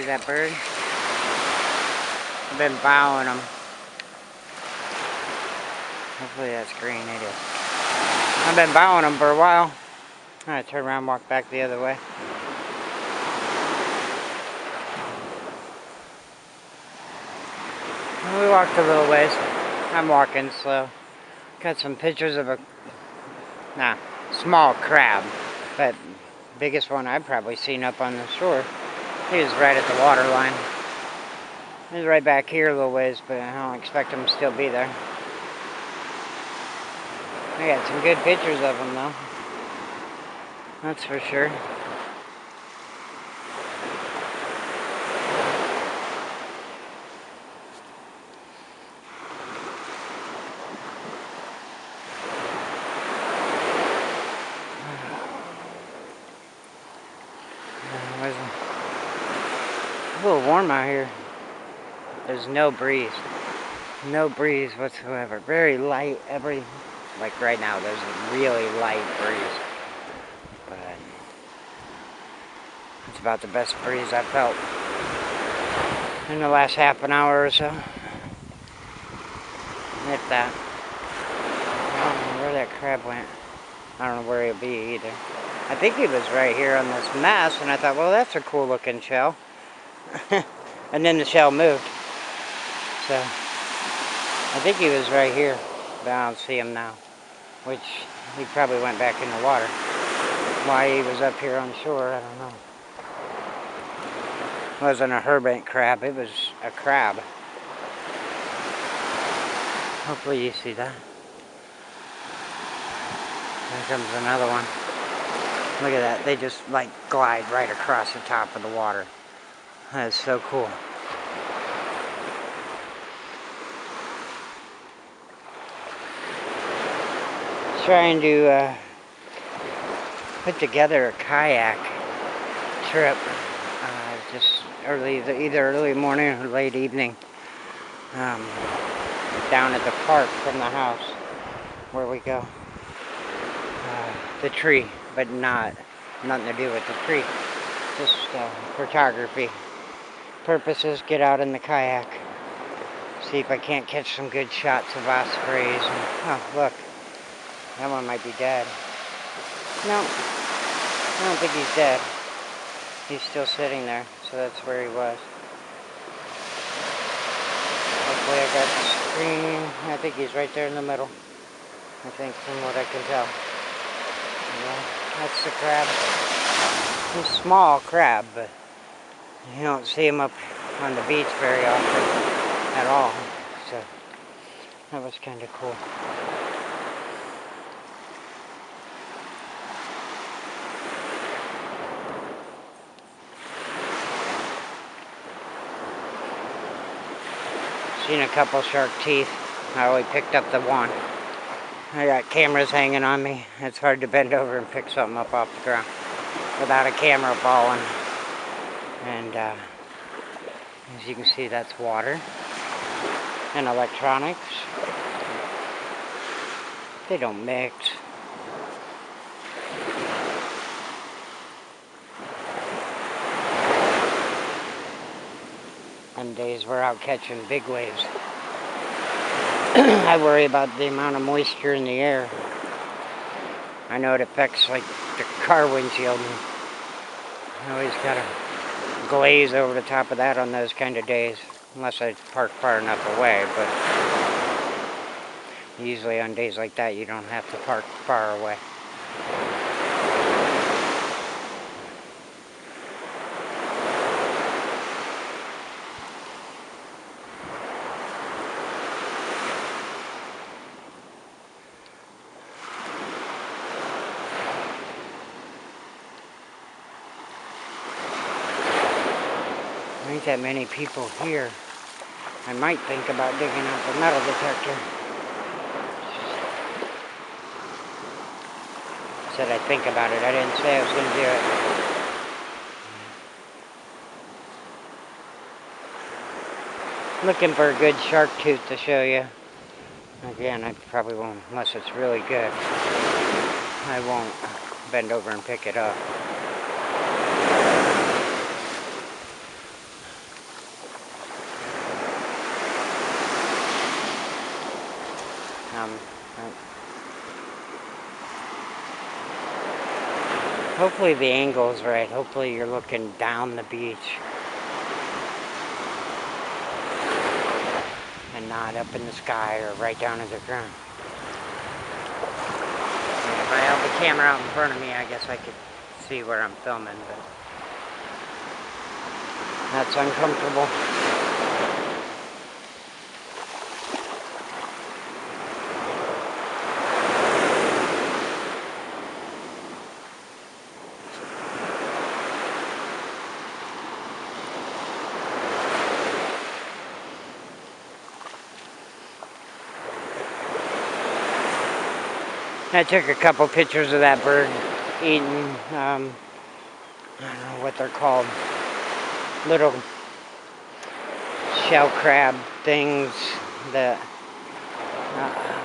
See that bird? I've been bowing them. Hopefully that's green. It is. I've been bowing them for a while. I'm gonna turn around and walk back the other way. We walked a little ways. I'm walking slow. Got some pictures of a small crab, but biggest one I've probably seen up on the shore. He was right at the water line. He was right back here a little ways, but I don't expect him to still be there. I got some good pictures of him though. That's for sure. It's a little warm out here. There's no breeze. No breeze whatsoever. Very light. Like right now, there's a really light breeze. But it's about the best breeze I've felt in the last half an hour or so. If that. I don't know where that crab went. I don't know where he'll be either. I think he was right here on this mess, and I thought, well, that's a cool looking shell. And then the shell moved. So, I think he was right here, but I don't see him now. Which, he probably went back in the water. Why he was up here on shore, I don't know. It wasn't a hermit crab, it was a crab. Hopefully you see that. There comes another one. Look at that, they just like glide right across the top of the water. That is so cool. Trying to put together a kayak trip just either early morning or late evening down at the park from the house where we go. The tree, but nothing to do with the tree, just photography purposes. Get out in the kayak, see if I can't catch some good shots of ospreys. Oh, look. That one might be dead. No, I don't think he's dead. He's still sitting there, so that's where he was. Hopefully I got the screen. I think he's right there in the middle. I think from what I can tell. Yeah, that's the crab. He's a small crab, but you don't see him up on the beach very often at all. So that was kind of cool. Seen a couple shark teeth. I only picked up the one. I got cameras hanging on me. It's hard to bend over and pick something up off the ground without a camera falling. And as you can see, that's water and electronics. They don't mix. On days we're out catching big waves, I worry about the amount of moisture in the air. I know it affects like the car windshield. I always gotta glaze over the top of that on those kind of days, unless I park far enough away. But usually on days like that, you don't have to park far away. There ain't that many people here. I might think about digging out the metal detector. I said I'd think about it. I didn't say I was going to do it. Looking for a good shark tooth to show you. Again, I probably won't, unless it's really good. I won't bend over and pick it up. hopefully the angle is right. Hopefully you're looking down the beach and not up in the sky or right down to the ground. And if I held the camera out in front of me, I guess I could see where I'm filming, but that's uncomfortable. I took a couple pictures of that bird eating, I don't know what they're called, little shell crab things that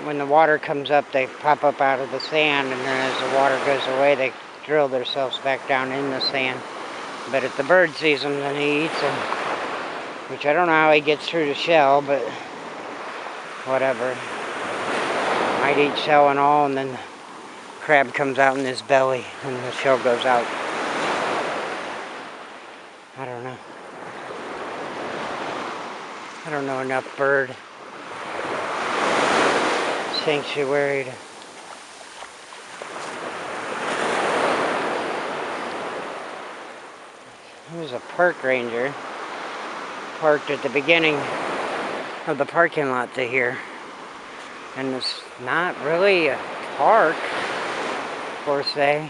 when the water comes up, they pop up out of the sand, and then as the water goes away, they drill themselves back down in the sand. But if the bird sees them, then he eats them, which I don't know how he gets through the shell, but whatever. Might eat shell and all, and then the crab comes out in his belly and the shell goes out. I don't know. I don't know enough bird sanctuary to... There's a park ranger parked at the beginning of the parking lot to here. And it's not really a park, per se.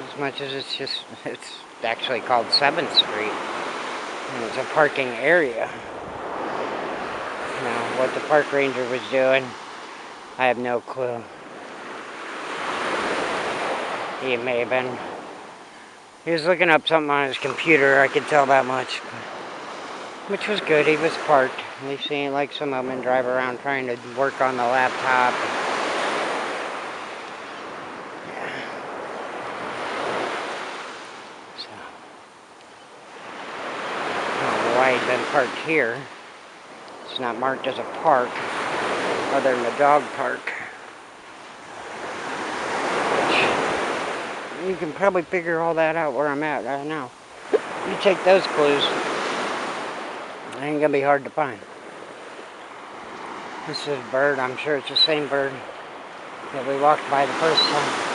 As much as it's actually called 7th Street. And it's a parking area. Now, what the park ranger was doing, I have no clue. He may have been... He was looking up something on his computer, I could tell that much. Which was good, he was parked. We've seen like some of them drive around trying to work on the laptop. Yeah. So, I don't know why he'd been parked here. It's not marked as a park, other than a dog park. Which, you can probably figure all that out where I'm at right now. You take those clues. It ain't gonna be hard to find. This is a bird. I'm sure it's the same bird that we walked by the first time.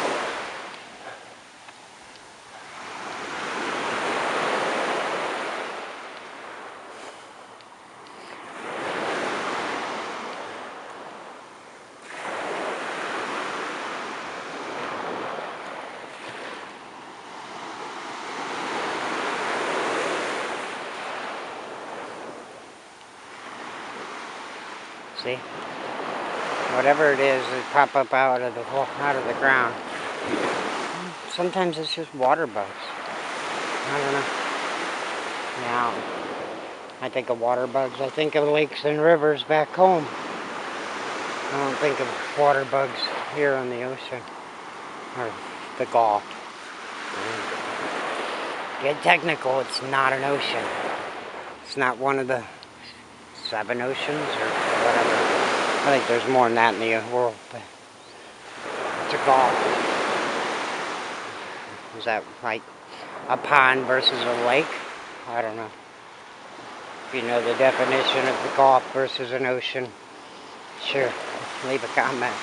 See? Whatever it is, they pop up out of the ground. Sometimes it's just water bugs. I don't know. Now, I think of water bugs. I think of lakes and rivers back home. I don't think of water bugs here on the ocean. Or the Gulf. Get technical, it's not an ocean. It's not one of the 7 oceans or whatever. I think there's more than that in the world, but it's a Gulf. Is that like a pond versus a lake? I don't know. If you know the definition of the Gulf versus an ocean, sure, leave a comment.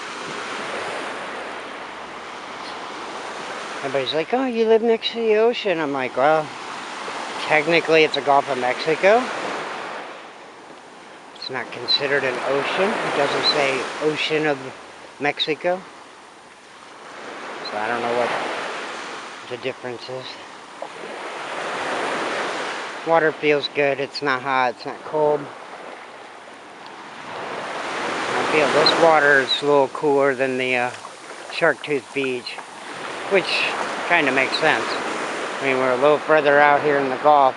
Everybody's like, oh, you live next to the ocean. I'm like, well, technically it's a Gulf of Mexico. It's not considered an ocean. It doesn't say Ocean of Mexico. So I don't know what the difference is. Water feels good. It's not hot. It's not cold. I feel this water is a little cooler than the Shark Tooth Beach, which kind of makes sense. I mean, we're a little further out here in the Gulf.